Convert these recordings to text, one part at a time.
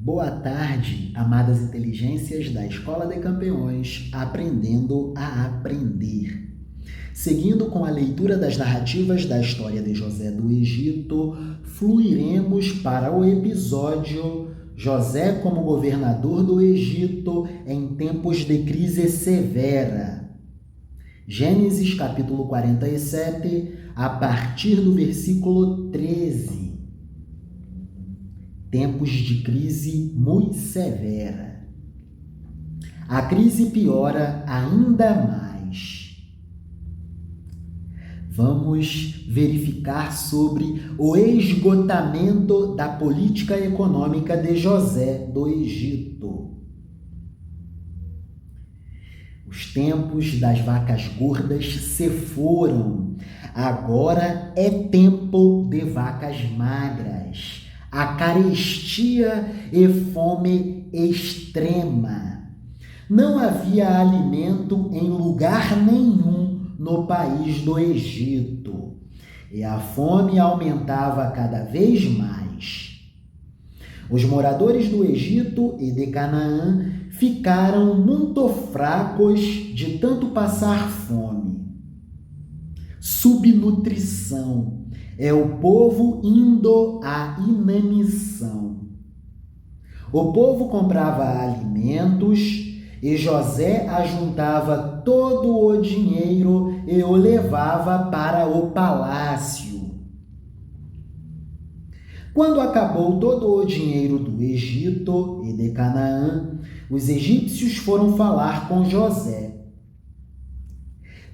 Boa tarde, amadas inteligências da Escola de Campeões, aprendendo a aprender. Seguindo com a leitura das narrativas da história de José do Egito, fluiremos para o episódio José como governador do Egito em tempos de crise severa. Gênesis capítulo 47, a partir do versículo 13. Tempos de crise muito severa. A crise piora ainda mais. Vamos verificar sobre o esgotamento da política econômica de José do Egito. Os tempos das vacas gordas se foram. Agora é tempo de vacas magras. A carestia e fome extrema. Não havia alimento em lugar nenhum no país do Egito, e a fome aumentava cada vez mais. Os moradores do Egito e de Canaã ficaram muito fracos de tanto passar fome. Subnutrição. É o povo indo à inanição. O povo comprava alimentos e José ajuntava todo o dinheiro e o levava para o palácio. Quando acabou todo o dinheiro do Egito e de Canaã, os egípcios foram falar com José.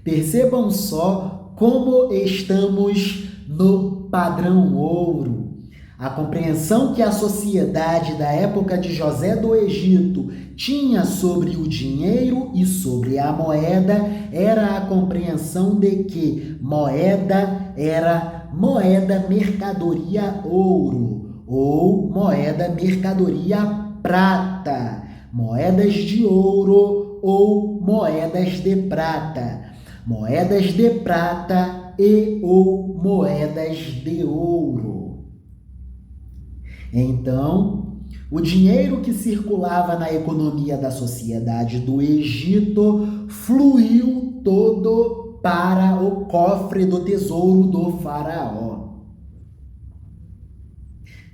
Percebam só como estamos no padrão ouro. A compreensão que a sociedade da época de José do Egito tinha sobre o dinheiro e sobre a moeda era a compreensão de que moeda era moeda mercadoria ouro ou moeda mercadoria prata, moedas de ouro ou moedas de prata, moedas de prata e ou moedas de ouro. Então, o dinheiro que circulava na economia da sociedade do Egito fluiu todo para o cofre do tesouro do faraó.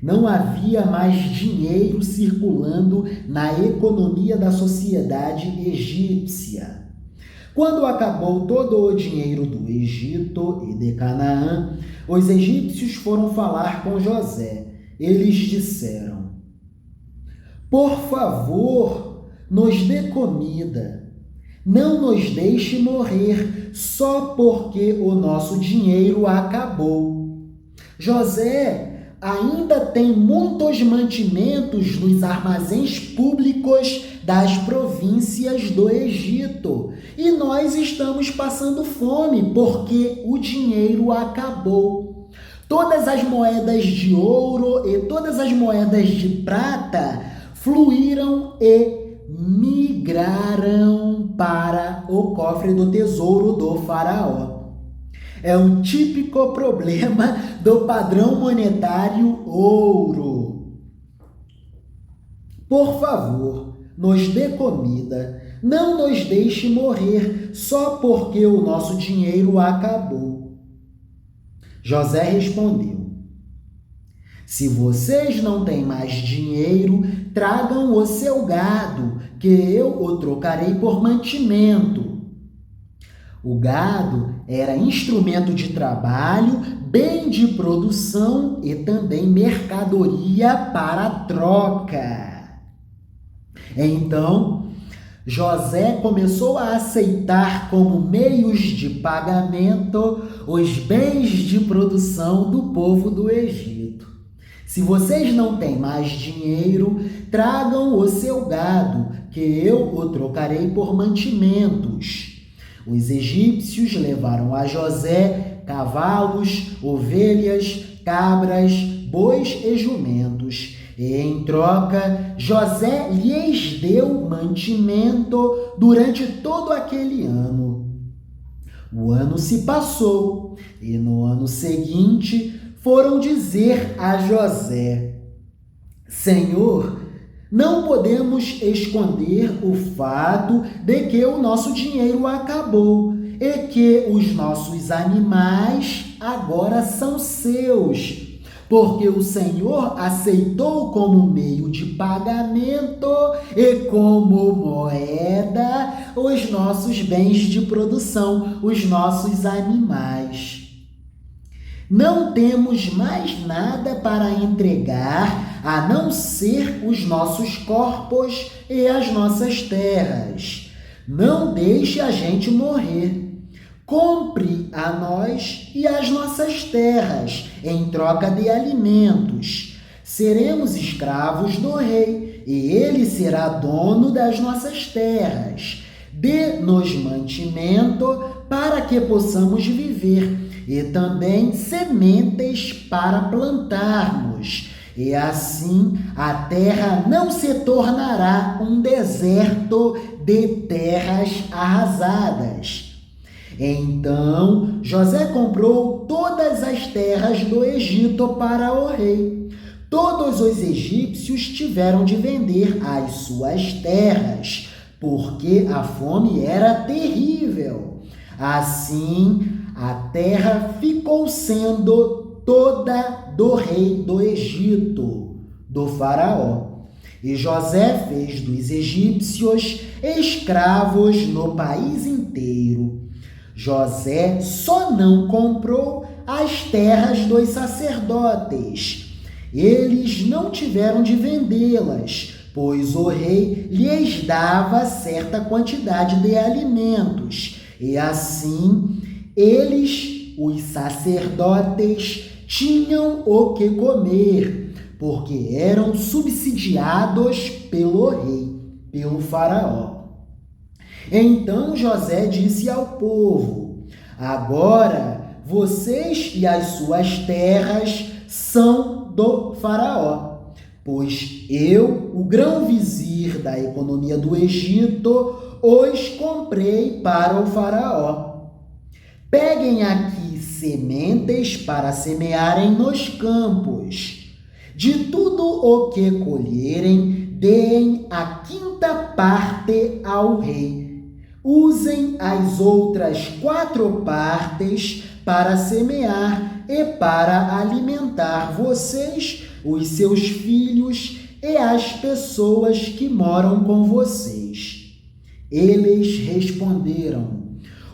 Não havia mais dinheiro circulando na economia da sociedade egípcia. Quando acabou todo o dinheiro do Egito e de Canaã, os egípcios foram falar com José. Eles disseram: por favor, nos dê comida. Não nos deixe morrer só porque o nosso dinheiro acabou. José ainda tem muitos mantimentos nos armazéns públicos das províncias do Egito. E nós estamos passando fome porque o dinheiro acabou. Todas as moedas de ouro e todas as moedas de prata fluíram e migraram para o cofre do tesouro do faraó. É um típico problema do padrão monetário ouro. Por favor, nos dê comida. Não nos deixe morrer só porque o nosso dinheiro acabou. José respondeu: se vocês não têm mais dinheiro, tragam o seu gado, que eu o trocarei por mantimento. O gado era instrumento de trabalho, bem de produção e também mercadoria para troca. Então, José começou a aceitar como meios de pagamento os bens de produção do povo do Egito. Se vocês não têm mais dinheiro, tragam o seu gado, que eu o trocarei por mantimentos. Os egípcios levaram a José cavalos, ovelhas, cabras, bois e jumentos. E, em troca, José lhes deu mantimento durante todo aquele ano. O ano se passou, e no ano seguinte foram dizer a José: Senhor, Não podemos esconder o fato de que o nosso dinheiro acabou e que os nossos animais agora são seus, porque o Senhor aceitou como meio de pagamento e como moeda os nossos bens de produção, os nossos animais. Não temos mais nada para entregar a não ser os nossos corpos e as nossas terras. Não deixe a gente morrer. Compre a nós e as nossas terras em troca de alimentos. Seremos escravos do rei e ele será dono das nossas terras. Dê-nos mantimento para que possamos viver e também sementes para plantarmos. E assim a terra não se tornará um deserto de terras arrasadas. Então José comprou todas as terras do Egito para o rei. Todos os egípcios tiveram de vender as suas terras, porque a fome era terrível. Assim, a terra ficou sendo toda do rei do Egito, do faraó. E José fez dos egípcios escravos no país inteiro. José só não comprou as terras dos sacerdotes. Eles não tiveram de vendê-las, pois o rei lhes dava certa quantidade de alimentos. E assim, eles, os sacerdotes, tinham o que comer, porque eram subsidiados pelo rei, pelo faraó. Então José disse ao povo: agora vocês e as suas terras são do faraó, pois eu, o grão-vizir da economia do Egito, os comprei para o faraó. Peguem aqui sementes para semearem nos campos. De tudo o que colherem, deem a quinta parte ao rei. Usem as outras 4 partes para semear e para alimentar vocês, os seus filhos e as pessoas que moram com vocês. Eles responderam: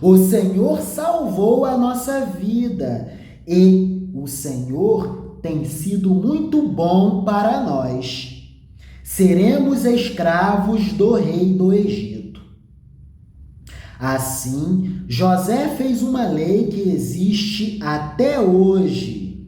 o Senhor salvou a nossa vida e o Senhor tem sido muito bom para nós. Seremos escravos do rei do Egito. Assim, José fez uma lei que existe até hoje.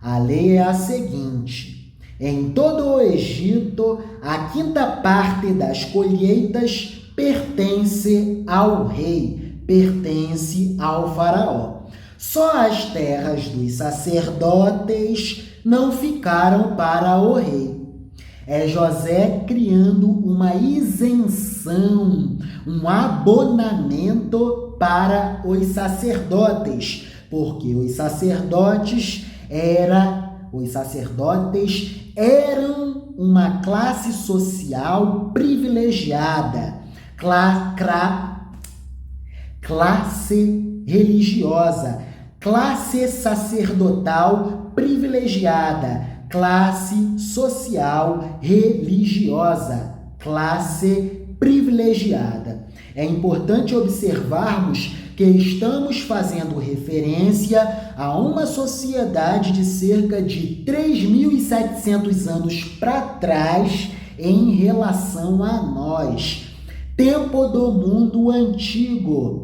A lei é a seguinte: em todo o Egito, a quinta parte das colheitas pertence ao rei, pertence ao faraó. Só as terras dos sacerdotes não ficaram para o rei. É José criando uma isenção, um abonamento para os sacerdotes, porque os sacerdotes eram uma classe social privilegiada, classe religiosa, classe sacerdotal privilegiada, classe social religiosa, classe privilegiada. É importante observarmos que estamos fazendo referência a uma sociedade de cerca de 3.700 anos para trás em relação a nós, tempo do mundo antigo.